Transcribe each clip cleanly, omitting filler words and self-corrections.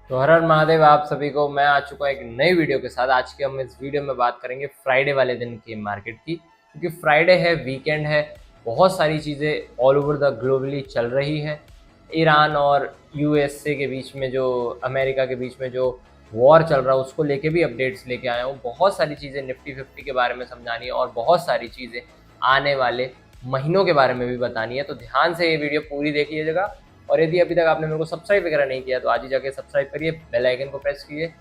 तो हर हर महादेव आप सभी को। मैं आ चुका एक नई वीडियो के साथ। आज की हम इस वीडियो में बात करेंगे फ्राइडे वाले दिन की मार्केट की, क्योंकि फ्राइडे है, वीकेंड है, बहुत सारी चीज़ें ऑल ओवर द ग्लोबली चल रही है। ईरान और यूएसए के बीच में जो, अमेरिका के बीच में जो वॉर चल रहा है उसको लेके भी अपडेट्स लेके आया हूँ। बहुत सारी चीज़ें निफ्टी 50 के बारे में समझानी है और बहुत सारी चीज़ें आने वाले महीनों के बारे में भी बतानी है। तो ध्यान से ये वीडियो पूरी देखिएगा। और यदि अभी तक आपने मेरे को सब्सक्राइब वगैरह नहीं किया तो आज ही जाके सब्सक्राइब करिए, बेल आइकन को प्रेस कीजिए।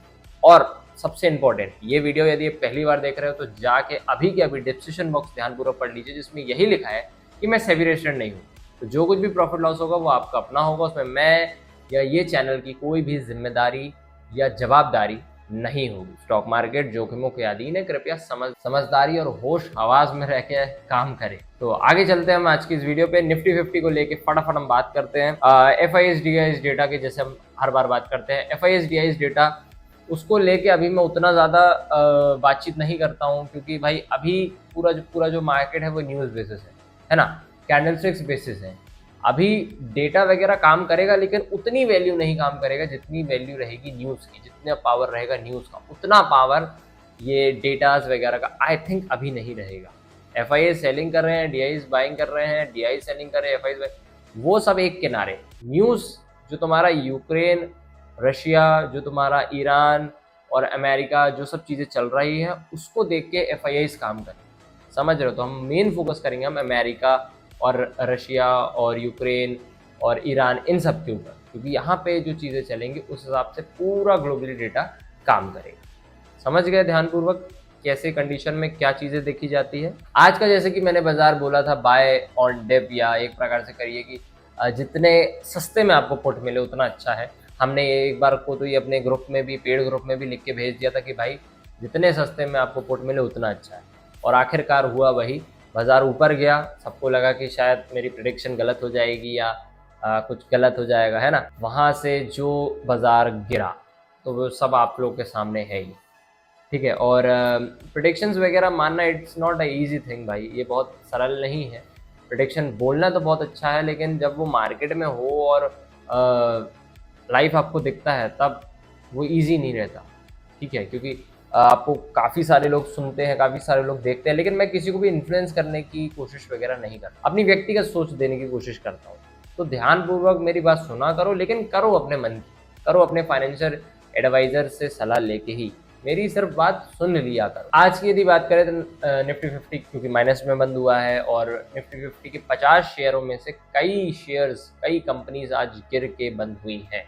और सबसे इंपॉर्टेंट, ये वीडियो यदि आप पहली बार देख रहे हो तो जाके अभी के अभी डिस्क्रिप्शन बॉक्स ध्यानपूर्वक पढ़ लीजिए, जिसमें यही लिखा है कि मैं सेबी रजिस्टर्ड नहीं हूँ। तो जो कुछ भी प्रॉफिट लॉस होगा वो आपका अपना होगा, उसमें मैं या ये चैनल की कोई भी जिम्मेदारी या जवाबदारी नहीं होगी। स्टॉक मार्केट जोखिमों के अधीन है, कृपया समझदारी और होश हवास में रह के काम करें। तो आगे चलते हैं हम आज की इस वीडियो पे। निफ्टी 50 को लेके फटाफट हम बात करते हैं। FIS डेटा के जैसे हम हर बार बात करते हैं। FIS डेटा उसको लेके अभी मैं उतना ज़्यादा बातचीत नहीं करता हूँ, क्योंकि भाई अभी पूरा जो मार्केट है वो न्यूज़ बेसिस है ना, कैंडलस्टिक्स बेसिस है। अभी डेटा वगैरह काम करेगा लेकिन उतनी वैल्यू नहीं काम करेगा जितनी वैल्यू रहेगी न्यूज़ की, जितना पावर रहेगा न्यूज़ का उतना पावर ये डेटाज वगैरह का आई थिंक अभी नहीं रहेगा। FII सेलिंग कर रहे हैं, DI बाइंग कर रहे हैं, DI सेलिंग कर रहे हैं, FII वो सब एक किनारे। न्यूज़ जो तुम्हारा यूक्रेन, रशिया, जो तुम्हारा ईरान और अमेरिका जो सब चीज़ें चल रही हैं उसको देख के FIIs काम करें, समझ रहे हो। तो हम मेन फोकस करेंगे हम अमेरिका और रशिया और यूक्रेन और ईरान, इन सब के ऊपर, क्योंकि यहाँ पे जो चीज़ें चलेंगी उस हिसाब से पूरा ग्लोबली डेटा काम करेगा। समझ गए ध्यानपूर्वक कैसे कंडीशन में क्या चीज़ें देखी जाती है। आज का जैसे कि मैंने बाजार बोला था, बाय ऑन डिप, या एक प्रकार से करिए कि जितने सस्ते में आपको पुट मिले उतना अच्छा है। हमने एक बार को तो ये अपने ग्रुप में भी, पेड ग्रुप में भी लिख के भेज दिया था कि भाई जितने सस्ते में आपको पुट मिले उतना अच्छा है। और आखिरकार हुआ वही, बाजार ऊपर गया। सबको लगा कि शायद मेरी प्रेडिक्शन गलत हो जाएगी या कुछ गलत हो जाएगा, है ना। वहाँ से जो बाजार गिरा तो वो सब आप लोगों के सामने है ही, ठीक है। और प्रेडिक्शंस वगैरह मानना it's not a easy thing भाई, ये बहुत सरल नहीं है। प्रेडिक्शन बोलना तो बहुत अच्छा है, लेकिन जब वो मार्केट में हो और लाइफ आपको दिखता है तब वो ईजी नहीं रहता, ठीक है। क्योंकि आपको काफ़ी सारे लोग सुनते हैं, काफ़ी सारे लोग देखते हैं, लेकिन मैं किसी को भी इन्फ्लुएंस करने की कोशिश वगैरह नहीं करता, अपनी व्यक्तिगत सोच देने की कोशिश करता हूँ। तो ध्यानपूर्वक मेरी बात सुना करो, लेकिन करो अपने मन की, करो अपने फाइनेंशियल एडवाइज़र से सलाह लेके ही, मेरी सिर्फ बात सुन लिया करो। आज की यदि बात करें तो निफ्टी 50 क्योंकि माइनस में बंद हुआ है, और निफ्टी 50 के 50 शेयरों में से कई शेयर्स, कई कंपनीज आज गिर के बंद हुई हैं।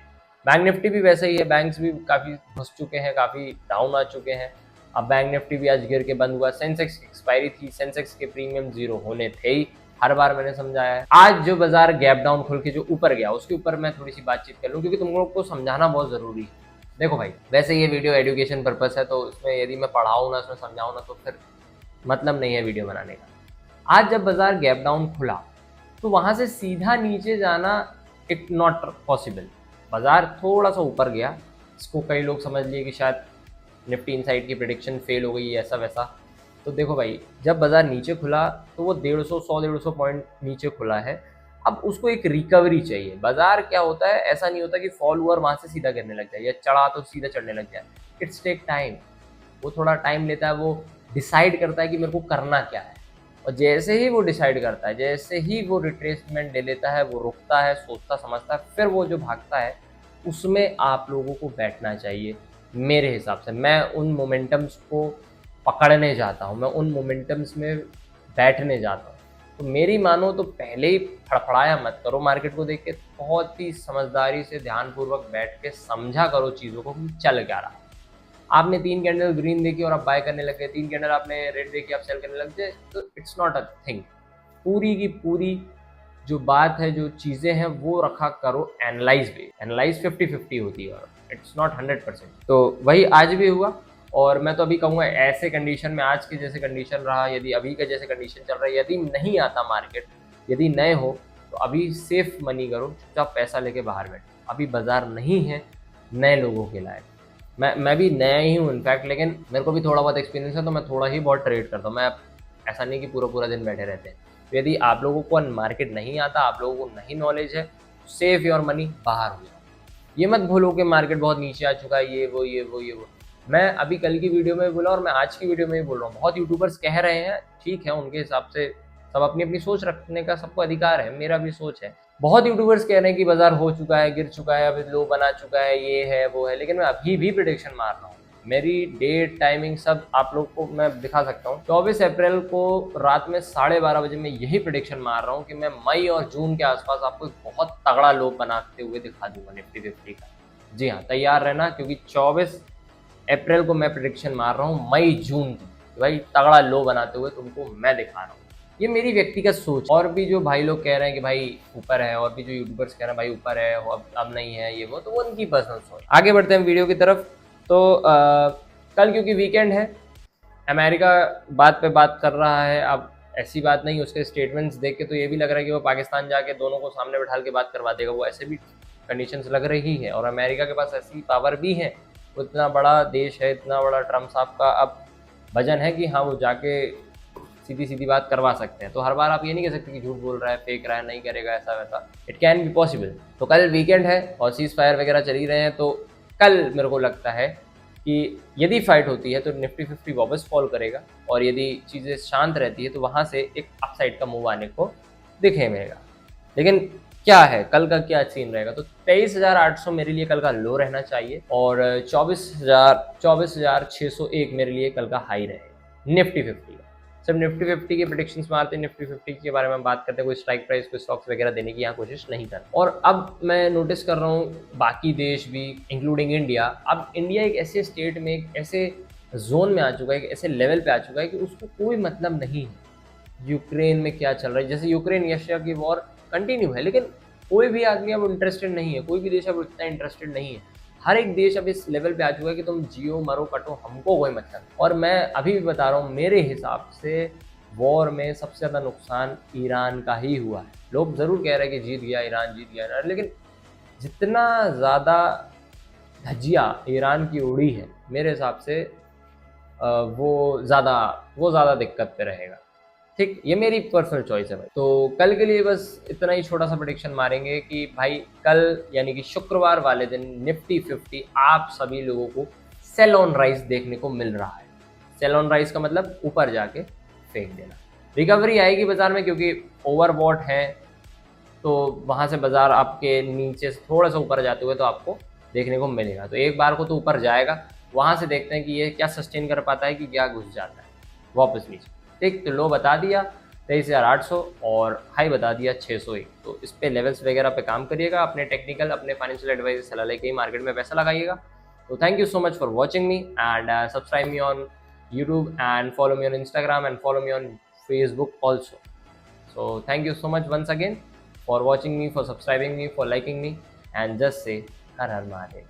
बैंक निफ्टी भी वैसे ही है, बैंक्स भी काफ़ी घुस चुके हैं, काफ़ी डाउन आ चुके हैं। अब बैंक निफ्टी भी आज गिर के बंद हुआ। सेंसेक्स की एक्सपायरी थी, सेंसेक्स के प्रीमियम जीरो होने थे ही, हर बार मैंने समझाया है। आज जो बाजार गैप डाउन खुल के जो ऊपर गया उसके ऊपर मैं थोड़ी सी बातचीत कर लूँ, क्योंकि तुम लोग को समझाना बहुत ज़रूरी है। देखो भाई, वैसे ये वीडियो एजुकेशन पर्पस है, तो इसमें यदि मैं पढ़ाऊँ ना, इसमें समझाऊँ ना, तो फिर मतलब नहीं है वीडियो बनाने का। आज जब बाजार गैप डाउन खुला तो वहाँ से सीधा नीचे जाना इट नॉट पॉसिबल। बाजार थोड़ा सा ऊपर गया, इसको कई लोग समझ लिए कि शायद निफ्टी इनसाइड की प्रिडिक्शन फेल हो गई, ऐसा वैसा। तो देखो भाई, जब बाजार नीचे खुला तो वो 150 पॉइंट नीचे खुला है। अब उसको एक रिकवरी चाहिए। बाजार क्या होता है, ऐसा नहीं होता कि फॉल हुआ और वहाँ से सीधा गिरने लग जाए, या चढ़ा तो सीधा चढ़ने लग जाए। इट्स टेक टाइम, वो थोड़ा टाइम लेता है। वो डिसाइड करता है कि मेरे को करना क्या है, और जैसे ही वो डिसाइड करता है, जैसे ही वो रिट्रेसमेंट ले लेता है, वो रुकता है, सोचता समझता है, फिर वो जो भागता है, उसमें आप लोगों को बैठना चाहिए। मेरे हिसाब से मैं उन मोमेंटम्स को पकड़ने जाता हूँ, मैं उन मोमेंटम्स में बैठने जाता हूँ। तो मेरी मानो तो पहले ही फड़फड़ाया मत करो मार्केट को देख के, बहुत ही समझदारी से ध्यानपूर्वक बैठ के समझा करो चीज़ों को कि चल क्या रहा है। आपने 3 कैंडल ग्रीन देखी और आप बाय करने लग गए, 3 कैंडल आपने रेड देखी आप सेल करने लग गए, तो इट्स नॉट अ थिंग। पूरी की पूरी जो बात है, जो चीज़ें हैं, वो रखा करो एनालाइज पे। एनालाइज 50-50 होती है, और इट्स नॉट 100%। तो वही आज भी हुआ। और मैं तो अभी कहूँगा ऐसे कंडीशन में, आज के जैसे कंडीशन रहा, यदि अभी का जैसे कंडीशन चल रहा है, यदि नहीं आता मार्केट, यदि नए हो तो अभी सेफ मनी करो, चुपचाप पैसा लेके बाहर बैठो। अभी बाजार नहीं है नए लोगों के लायक। मैं भी नया ही हूँ इनफैक्ट, लेकिन मेरे को भी थोड़ा बहुत एक्सपीरियंस है, तो मैं थोड़ा ही बहुत ट्रेड करता हूँ। मैं ऐसा नहीं कि पूरा पूरा दिन बैठे रहते हैं। तो यदि आप लोगों को मार्केट नहीं आता, आप लोगों को नहीं नॉलेज है, सेव योर मनी, बाहर हो जाओ। ये मत भूलो कि मार्केट बहुत नीचे आ चुका है, ये वो। मैं अभी कल की वीडियो में बोला और मैं आज की वीडियो में भी बोल रहा हूँ, बहुत यूट्यूबर्स कह रहे हैं, ठीक है, उनके हिसाब से सब अपनी अपनी सोच रखने का सबको अधिकार है, मेरा भी सोच है। बहुत यूट्यूबर्स कह रहे हैं कि बाजार हो चुका है, गिर चुका है, अभी लो बना चुका है, ये है वो है, लेकिन मैं अभी भी प्रिडिक्शन मार रहा हूँ। मेरी डेट टाइमिंग सब आप लोग को मैं दिखा सकता हूँ। 24 अप्रैल को रात में 12:30 बजे मैं यही प्रिडिक्शन मार रहा हूँ कि मैं मई और जून के आसपास आपको एक बहुत तगड़ा लो बनाते हुए दिखा दूंगा निफ्टी 50 का। जी हाँ, तैयार रहना, क्योंकि 24 अप्रैल को मैं प्रिडिक्शन मार रहा हूँ मई जून की, भाई तगड़ा लो बनाते हुए तुमको मैं दिखा रहा हूँ। ये मेरी व्यक्तिगत सोच। और भी जो भाई लोग कह रहे हैं कि भाई ऊपर है, और भी जो यूट्यूबर्स कह रहे हैं भाई ऊपर है, अब नहीं है, ये वो, तो वो उनकी पर्सनल सोच। आगे बढ़ते हैं वीडियो की तरफ। तो कल क्योंकि वीकेंड है, अमेरिका बात पे बात कर रहा है। अब ऐसी बात नहीं, उसके स्टेटमेंट्स देख के तो ये भी लग रहा है कि वो पाकिस्तान जाके दोनों को सामने बैठा के बात करवा देगा, वो ऐसे भी कंडीशंस लग रही है। और अमेरिका के पास ऐसी पावर भी है, वो इतना बड़ा देश है, इतना बड़ा ट्रम्प साहब का अब वजन है कि हाँ वो जाके सीधी सीधी बात करवा सकते हैं। तो हर बार आप ये नहीं कह सकते कि झूठ बोल रहा है, फेक रहा है, नहीं करेगा ऐसा वैसा, इट कैन बी पॉसिबल। तो कल वीकेंड है और सीज फायर वगैरह चल ही रहे हैं, तो कल मेरे को लगता है कि यदि फाइट होती है तो निफ्टी 50 वापस फॉल करेगा, और यदि चीज़ें शांत रहती है तो वहाँ से एक अपसाइड का मूव आने को दिखेगा। लेकिन क्या है कल का क्या सीन रहेगा, तो 23,800 मेरे लिए कल का लो रहना चाहिए, और 24,601 मेरे लिए कल का हाई रहेगा निफ्टी 50 का। सब निफ्टी 50 के प्रेडिक्शंस मारते हैं, निफ्टी 50 के बारे में बात करते हैं, कोई स्ट्राइक प्राइस, कोई स्टॉक्स वगैरह देने की यहाँ कोशिश नहीं कर। और अब मैं नोटिस कर रहा हूँ बाकी देश भी इंक्लूडिंग इंडिया, अब इंडिया एक ऐसे स्टेट में, एक ऐसे जोन में आ चुका है, एक ऐसे लेवल पे आ चुका है कि उसको कोई मतलब नहीं है यूक्रेन में क्या चल रहा है। जैसे यूक्रेन रशिया की वॉर कंटिन्यू है, लेकिन कोई भी आदमी अब इंटरेस्टेड नहीं है, कोई भी देश अब इतना इंटरेस्टेड नहीं है। हर एक देश अब इस लेवल पे आ चुका है कि तुम जियो मरो कटो, हमको कोई मतलब। और मैं अभी भी बता रहा हूँ, मेरे हिसाब से वॉर में सबसे ज़्यादा नुकसान ईरान का ही हुआ है। लोग ज़रूर कह रहे हैं कि जीत गया ईरान, जीत गया ईरान, लेकिन जितना ज़्यादा धज्जियाँ ईरान की उड़ी है, मेरे हिसाब से वो ज़्यादा दिक्कत पे रहेगा। ठीक, ये मेरी पर्सनल चॉइस है भाई। तो कल के लिए बस इतना ही छोटा सा प्रेडिक्शन मारेंगे कि भाई कल यानी कि शुक्रवार वाले दिन निफ्टी 50 आप सभी लोगों को सेल ऑन राइज देखने को मिल रहा है। सेल ऑन राइज का मतलब ऊपर जाके फेंक देना। रिकवरी आएगी बाजार में, क्योंकि ओवरबॉट है, तो वहाँ से बाजार आपके नीचे से थोड़ा सा ऊपर जाते हुए तो आपको देखने को मिलेगा। तो एक बार को तो ऊपर जाएगा, वहाँ से देखते हैं कि ये क्या सस्टेन कर पाता है कि क्या घुस जाता है वापस नीचे। ठीक, तो लो बता दिया 23,800 और हाई बता दिया 601। तो इस पे लेवल्स वगैरह पे काम करिएगा, अपने टेक्निकल, अपने फाइनेंशियल एडवाइजर सलाह लेके ही मार्केट में पैसा लगाइएगा। तो thank you so much for watching me, and subscribe me on YouTube and follow me on Instagram and follow me on Facebook also. So thank you so much once again for watching me, for subscribing me, for liking me, and just say Har Har Mahadev.